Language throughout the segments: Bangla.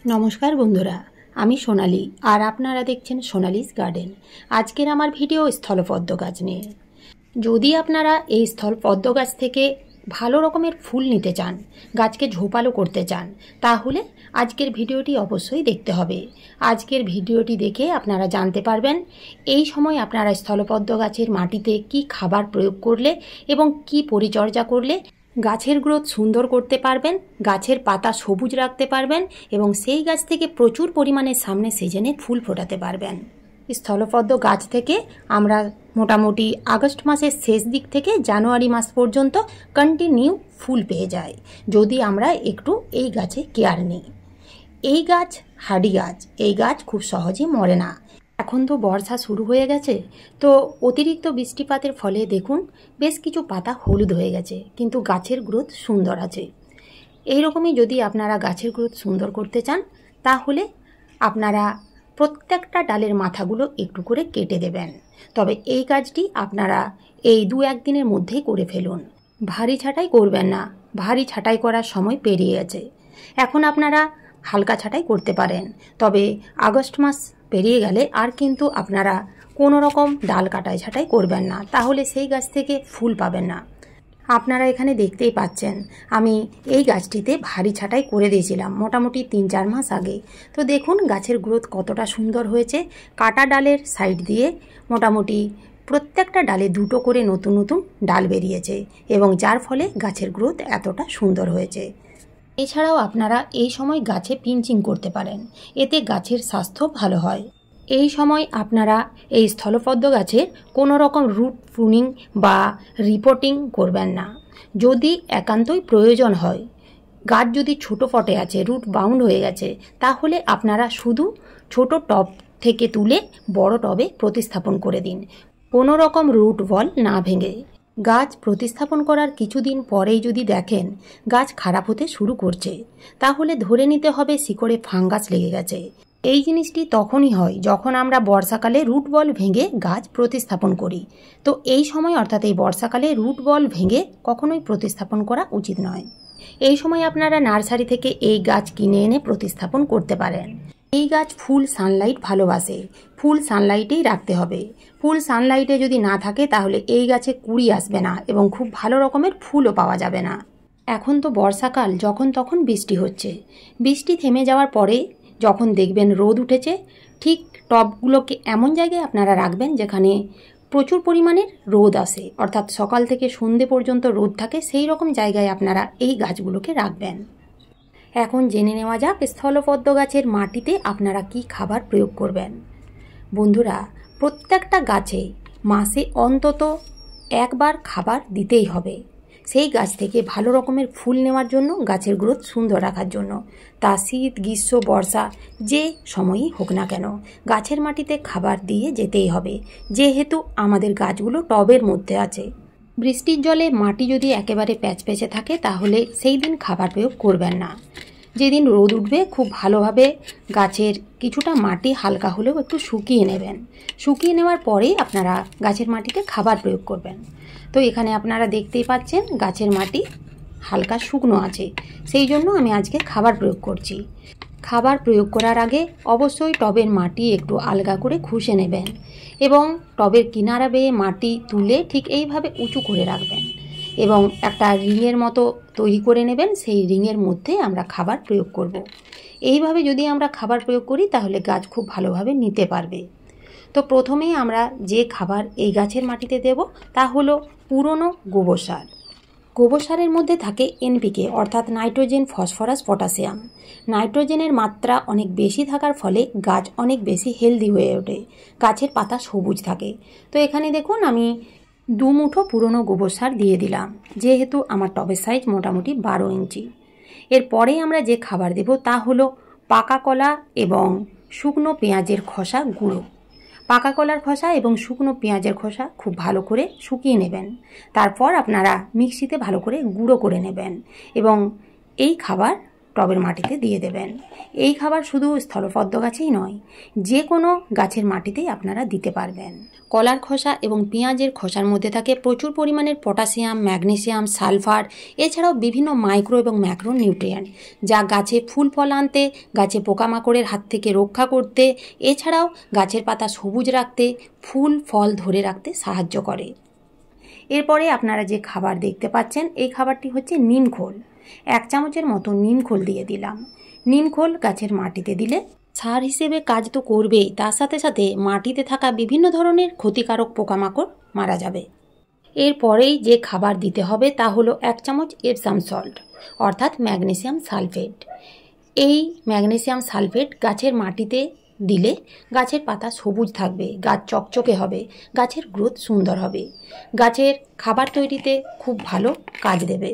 नमस्कार बंधुरा आमी सोनाली और आपनारा देखছেন সোনালিস गार्डन। आजकेर आमार भिडियो স্থলপদ্ম गाछ निये। यदि आपनारा এই স্থলপদ্ম গাছ থেকে ভালো রকমের ফুল নিতে চান, গাছকে ঝোপালো করতে চান, তাহলে আজকের ভিডিওটি অবশ্যই দেখতে হবে। আজকের ভিডিওটি দেখে আপনারা জানতে পারবেন এই সময় আপনারা স্থলপদ্ম গাছের মাটিতে কি খাবার প্রয়োগ করলে এবং কি পরিচর্যা করলে গাছের গ্রোথ সুন্দর করতে পারবেন, গাছের পাতা সবুজ রাখতে পারবেন এবং সেই গাছ থেকে প্রচুর পরিমাণে সামনে সিজনে ফুল ফোটাতে পারবেন। স্থলপদ্ম গাছ থেকে আমরা মোটামুটি আগস্ট মাসের শেষ দিক থেকে জানুয়ারি মাস পর্যন্ত কন্টিনিউ ফুল পেয়ে যাই যদি আমরা একটু এই গাছে কেয়ার নিই। এই গাছ হার্ডি গাছ, এই গাছ খুব সহজে মরে না। এখন তো বর্ষা শুরু হয়ে গেছে, তো অতিরিক্ত বৃষ্টিপাতের ফলে দেখুন বেশ কিছু পাতা হলুদ হয়ে গেছে, কিন্তু গাছের গ্রোথ সুন্দর আছে। এই রকমই যদি আপনারা গাছের গ্রোথ সুন্দর করতে চান তাহলে আপনারা প্রত্যেকটা ডালের মাথাগুলো একটু করে কেটে দেবেন। তবে এই কাজটি আপনারা এই 2-1 দিনের মধ্যেই করে ফেলুন, ভারী ছাঁটাই করবেন না। ভারী ছাঁটাই করার সময় পেরিয়ে গেছে, এখন আপনারা হালকা ছাঁটাই করতে পারেন। তবে আগস্ট মাস পেরিয়ে গেলে আর কিন্তু আপনারা কোনো রকম ডাল কাটাই ছাঁটাই করবেন না, তাহলে সেই গাছ থেকে ফুল পাবেন না। আপনারা এখানে দেখতেই পাচ্ছেন আমি এই গাছটিতে ভারী ছাঁটাই করে দিয়েছিলাম মোটামুটি 3-4 মাস আগে। তো দেখুন গাছের গ্রোথ কতটা সুন্দর হয়েছে। কাটা ডালের সাইড দিয়ে মোটামুটি প্রত্যেকটা ডালে 2টো করে নতুন নতুন ডাল বেরিয়েছে এবং যার ফলে গাছের গ্রোথ এতটা সুন্দর হয়েছে। এছাড়াও আপনারা এই সময় গাছে পিঞ্চিং করতে পারেন, এতে গাছের স্বাস্থ্য ভালো হয়। এই সময় আপনারা এই স্থলপদ্ম গাছের কোনো রকম রুট প্রুনিং বা রিপোর্টিং করবেন না। যদি একান্তই প্রয়োজন হয়, গাছ যদি ছোট পটে আছে, রুট বাউন্ড হয়ে গেছে, তাহলে আপনারা শুধু ছোট টব থেকে তুলে বড় টবে প্রতিস্থাপন করে দিন, কোনো রকম রুট বল না ভেঙে। গাছ প্রতিস্থাপন করার কিছুদিন পরেই যদি দেখেন গাছ খারাপ হতে শুরু করছে, তাহলে ধরে নিতে হবে শিকড়ে ফাঙ্গাস লেগে গেছে। এই জিনিসটি তখনই হয় যখন আমরা বর্ষাকালে রুট বল ভেঙে গাছ প্রতিস্থাপন করি। তো এই সময় অর্থাৎ এই বর্ষাকালে রুট বল ভেঙে কখনোই প্রতিস্থাপন করা উচিত নয়। এই সময় আপনারা নার্সারি থেকে এই গাছ কিনে এনে প্রতিস্থাপন করতে পারেন। এই গাছ ফুল সানলাইট ভালোবাসে, ফুল সানলাইটেই রাখতে হবে। ফুল সানলাইটে যদি না থাকে তাহলে এই গাছে কুড়ি আসবে না এবং খুব ভালো রকমের ফুলও পাওয়া যাবে না। এখন তো বর্ষাকাল, যখন তখন বৃষ্টি হচ্ছে, বৃষ্টি থেমে যাওয়ার পরে যখন দেখবেন রোদ উঠেছে, ঠিক টবগুলোকে এমন জায়গায় আপনারা রাখবেন যেখানে প্রচুর পরিমাণের রোদ আসে, অর্থাৎ সকাল থেকে সন্ধে পর্যন্ত রোদ থাকে, সেই রকম জায়গায় আপনারা এই গাছগুলোকে রাখবেন। এখন জেনে নেওয়া যাক স্থলপদ্ম গাছের মাটিতে আপনারা কি খাবার প্রয়োগ করবেন। বন্ধুরা, প্রত্যেকটা গাছে মাসে অন্তত একবার খাবার দিতেই হবে, সেই গাছ থেকে ভালো রকমের ফুল নেওয়ার জন্য, গাছের গ্রোথ সুন্দর রাখার জন্য। তা শীত, গ্রীষ্ম, বর্ষা যে সময়ই হোক না কেন গাছের মাটিতে খাবার দিয়ে যেতেই হবে, যেহেতু আমাদের গাছগুলো টবের মধ্যে আছে। বৃষ্টির জলে মাটি যদি একেবারে প্যাচপ্যাচে থাকে তাহলে সেই দিন খাবার প্রয়োগ করবেন না। যেদিন রোদ উঠবে খুব ভালোভাবে গাছের কিছুটা মাটি হালকা হলেও একটু শুকিয়ে নেবেন। শুকিয়ে নেওয়ার পরেই আপনারা গাছের মাটিতে খাবার প্রয়োগ করবেন। তো এখানে আপনারা দেখতেই পাচ্ছেন গাছের মাটি হালকা শুকনো আছে, সেই জন্য আমি আজকে খাবার প্রয়োগ করছি। খাবার প্রয়োগ করার আগে অবশ্যই টবের মাটি একটু আলগা করে খুশে নেবেন এবং টবের কিনারা বেয়ে মাটি তুলে ঠিক এইভাবে উঁচু করে রাখবেন এবং একটা রিংয়ের মতো তৈরি করে নেবেন, সেই রিংয়ের মধ্যে আমরা খাবার প্রয়োগ করব। এইভাবে যদি আমরা খাবার প্রয়োগ করি তাহলে গাছ খুব ভালোভাবে নিতে পারবে। তো প্রথমেই আমরা যে খাবার এই গাছের মাটিতে দেব তা হলো পুরনো গোবর সার। গোবর সারের মধ্যে থাকে এনপিকে অর্থাৎ নাইট্রোজেন, ফসফরাস, পটাশিয়াম। নাইট্রোজেনের মাত্রা অনেক বেশি থাকার ফলে গাছ অনেক বেশি হেলদি হয়ে ওঠে, গাছের পাতা সবুজ থাকে। তো এখানে দেখুন আমি 2 মুঠো পুরনো গোবর সার দিয়ে দিলাম, যেহেতু আমার টবের সাইজ মোটামুটি 12 ইঞ্চি। এরপরে আমরা যে খাবার দেব তা হলো পাকা কলা এবং শুকনো পেঁয়াজের খোসা গুঁড়ো। পাকা কলার খোসা এবং শুকনো পেঁয়াজের খোসা খুব ভালো করে শুকিয়ে নেবেন, তারপর আপনারা মিক্সিতে ভালো করে গুঁড়ো করে নেবেন এবং এই খাবার টবের মাটিতে দিয়ে দেবেন। এই খাবার শুধু স্থলপদ্ম গাছেই নয়, যে কোনো গাছের মাটিতেই আপনারা দিতে পারবেন। কলার খোসা এবং পেঁয়াজের খোসার মধ্যে থাকে প্রচুর পরিমাণের পটাশিয়াম, ম্যাগনেসিয়াম, সালফার, এছাড়াও বিভিন্ন মাইক্রো এবং ম্যাক্রো নিউট্রিয়েন্ট, যা গাছে ফুল ফল আনতে, গাছে পোকামাকড়ের হাত থেকে রক্ষা করতে, এছাড়াও গাছের পাতা সবুজ রাখতে, ফুল ফল ধরে রাখতে সাহায্য করে। এরপরে আপনারা যে খাবার দেখতে পাচ্ছেন, এই খাবারটি হচ্ছে নিমখোল। 1 চামচের মতো নিমখোল দিয়ে দিলাম। নিমখোল গাছের মাটিতে দিলে সার হিসেবে কাজ তো করবেই, তার সাথে সাথে মাটিতে থাকা বিভিন্ন ধরনের ক্ষতিকারক পোকামাকড় মারা যাবে। এরপরেই যে খাবার দিতে হবে তা হলো 1 চামচ এপসাম সল্ট, অর্থাৎ ম্যাগনেসিয়াম সালফেট। এই ম্যাগনেসিয়াম সালফেট গাছের মাটিতে দিলে গাছের পাতা সবুজ থাকবে, গাছ চকচকে হবে, গাছের গ্রোথ সুন্দর হবে, গাছের খাবার তৈরিতে খুব ভালো কাজ দেবে।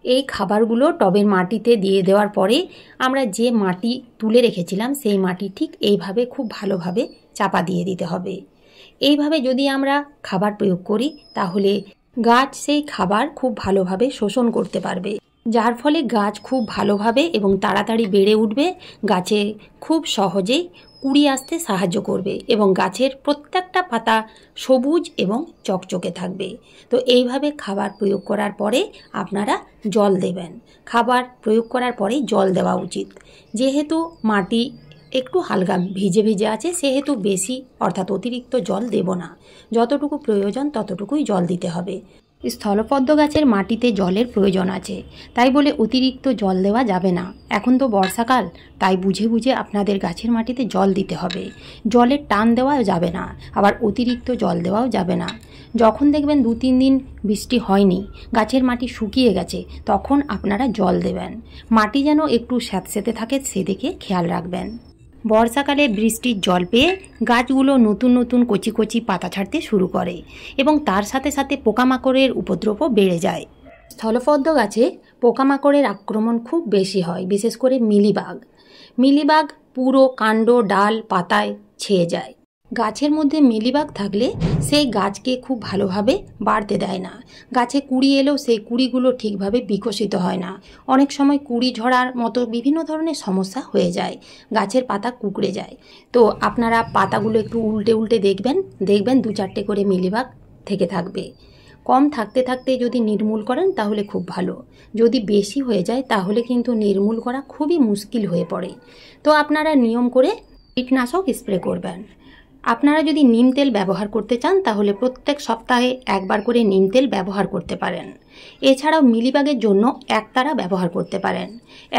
এই খাবারগুলো টবের মাটিতে দিয়ে দেওয়ার পরে আমরা যে মাটি তুলে রেখেছিলাম সেই মাটি ঠিক এইভাবে খুব ভালোভাবে চাপা দিয়ে দিতে হবে। এইভাবে যদি আমরা খাবার প্রয়োগ করি তাহলে গাছ সেই খাবার খুব ভালোভাবে শোষণ করতে পারবে, যার ফলে গাছ খুব ভালোভাবে এবং তাড়াতাড়ি বেড়ে উঠবে, গাছে খুব সহজেই কুড়ি আসতে সাহায্য করবে এবং গাছের প্রত্যেকটা পাতা সবুজ এবং চকচকে থাকবে। তো এইভাবে খাবার প্রয়োগ করার পরে আপনারা জল দেবেন। খাবার প্রয়োগ করার পরেই জল দেওয়া উচিত। যেহেতু মাটি একটু হালকা ভিজে ভিজে আছে, সেহেতু বেশি অর্থাৎ অতিরিক্ত জল দেব না, যতটুকু প্রয়োজন ততটুকুই জল দিতে হবে। স্থলপদ্ম গাছের মাটিতে জলের প্রয়োজন আছে, তাই বলে অতিরিক্ত জল দেওয়া যাবে না। এখন তো বর্ষাকাল, তাই বুঝে বুঝে আপনাদের গাছের মাটিতে জল দিতে হবে। জলের টান দেওয়াও যাবে না, আবার অতিরিক্ত জল দেওয়াও যাবে না। যখন দেখবেন 2-3 দিন বৃষ্টি হয়নি, গাছের মাটি শুকিয়ে গেছে, তখন আপনারা জল দেবেন। মাটি যেন একটু স্যাঁতসেঁতে থাকে সেদিকে খেয়াল রাখবেন। বর্ষাকালে বৃষ্টির জল পেয়ে গাছগুলো নতুন নতুন কচি কচি পাতা ছাড়তে শুরু করে এবং তার সাথে সাথে পোকামাকড়ের উপদ্রবও বেড়ে যায়। স্থলপদ্ম গাছে পোকামাকড়ের আক্রমণ খুব বেশি হয়, বিশেষ করে মিলিবাগ। মিলিবাগ পুরো কাণ্ড, ডাল, পাতায় ছেয়ে যায়। গাছের মধ্যে মিলিবাগ থাকলে সেই গাছকে খুব ভালোভাবে বাড়তে দেয় না। গাছে কুড়ি এলেও সেই কুড়িগুলো ঠিকভাবে বিকশিত হয় না। অনেক সময় কুড়ি ঝরার মতো বিভিন্ন ধরনের সমস্যা হয়ে যায়, গাছের পাতা কুঁকড়ে যায়। তো আপনারা পাতাগুলো একটু উল্টে উল্টে দেখবেন 2-4টে করে মিলিবাগ থেকে থাকবে। কম থাকতে থাকতে যদি নির্মূল করেন তাহলে খুব ভালো, যদি বেশি হয়ে যায় তাহলে কিন্তু নির্মূল করা খুবই মুশকিল হয়ে পড়ে। তো আপনারা নিয়ম করে কীটনাশক স্প্রে করবেন। আপনারা যদি নিম তেল ব্যবহার করতে চান তাহলে প্রত্যেক সপ্তাহে 1 বার করে নিম তেল ব্যবহার করতে পারেন। এছাড়াও মিলিবাগের জন্য একতারা ব্যবহার করতে পারেন।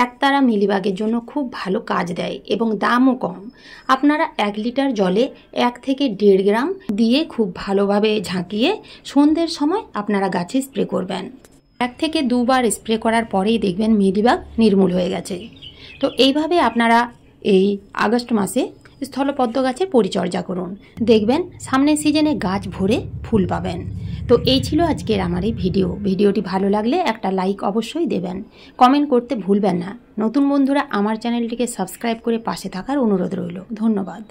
একতারা মিলিবাগের জন্য খুব ভালো কাজ দেয় এবং দামও কম। আপনারা 1 লিটার জলে 1 থেকে 1.5 গ্রাম দিয়ে খুব ভালোভাবে ঝাঁকিয়ে সন্ধ্যের সময় আপনারা গাছে স্প্রে করবেন। 1 থেকে 2 বার স্প্রে করার পরেই দেখবেন মিলিবাগ নির্মূল হয়ে গেছে। তো এইভাবে আপনারা এই আগস্ট মাসে স্থলপদ্ম গাছের পরিচর্যা করুন, দেখবেন সামনের সিজনে গাছ ভরে ফুল পাবেন। তো এই ছিল আজকের আমার এই ভিডিওটি ভালো লাগলে একটা লাইক অবশ্যই দেবেন, কমেন্ট করতে ভুলবেন না। নতুন বন্ধুরা আমার চ্যানেলটিকে সাবস্ক্রাইব করে পাশে থাকার অনুরোধ রইল। ধন্যবাদ।